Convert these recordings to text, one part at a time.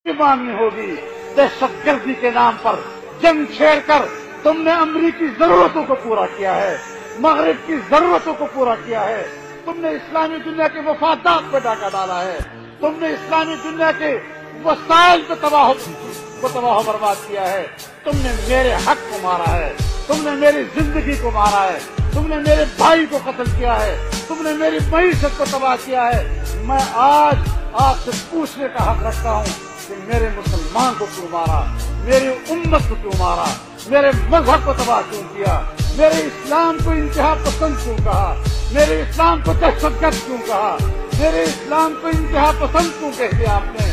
مانگنی ہوگی. دہشت گردی کے نام پر جنگ چھیڑ کر تم نے امریکی ضرورتوں کو پورا کیا ہے, مغرب کی ضرورتوں کو پورا کیا ہے. تم نے اسلامی دنیا کے مفادات پہ ڈاکہ ڈالا ہے. تم نے اسلامی دنیا کے وسائل پہ تباہ و برباد کیا ہے. تم نے میرے حق کو مارا ہے, تم نے میری زندگی کو مارا ہے, تم نے میرے بھائی کو قتل کیا ہے, تم نے میری معیشت کو تباہ کیا ہے. میں آج آپ سے پوچھنے کا حق رکھتا ہوں کہ میرے مسلمان کو کیوں مارا, میری امت کو کیوں مارا, میرے مذہب کو تباہ کیوں کیا, میرے اسلام کو انتہا پسند کیوں کہا, میرے اسلام کو دہشت گرد کیوں کہا, میرے اسلام کو انتہا پسند کیوں کہہ دیا آپ نے.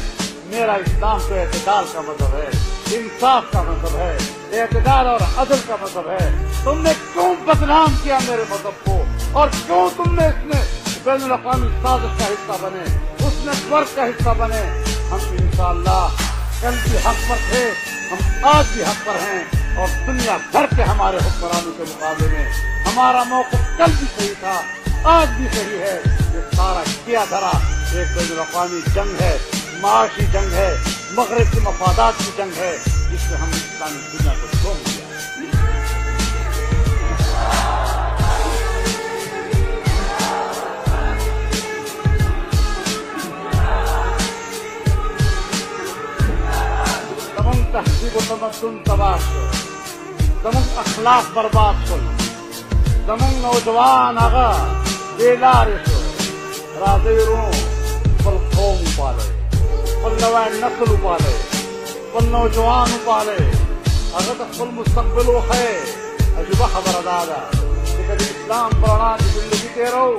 میرا اسلام تو اعتدال کا مذہب ہے, انصاف کا مذہب ہے, اعتدال اور عدل کا مذہب ہے. تم نے کیوں بدنام کیا میرے مذہب کو, اور کیوں تم نے اس میں بین الاقوامی سازش کا حصہ بنے, اس نیٹ ورک کا حصہ بنے. ہم انشاءاللہ کل بھی حق پر تھے, ہم آج بھی حق پر ہیں, اور دنیا بھر کے ہمارے حکمرانوں کے مقابلے میں ہمارا موقف کل بھی صحیح تھا, آج بھی صحیح ہے. یہ سارا کیا دھرا ایک بین الاقوامی جنگ ہے, معاشی جنگ ہے, مغرب کے مفادات کی جنگ ہے, جس سے ہم اسلامی دنیا کو چھوڑ دیا. تمام تہذیب و تمدن تباہ شد, تمام اخلاق برباد شد, تمام نوجوان آغا بیدار شد. راضی رو پل قوم پالے, پل نوائے نسل پالے, پل نوجوان پالے. اگر تک پل مستقبل ہے عجبہ خبر دادا کہ کبھی اسلام پرانا کی زندگی دے رہو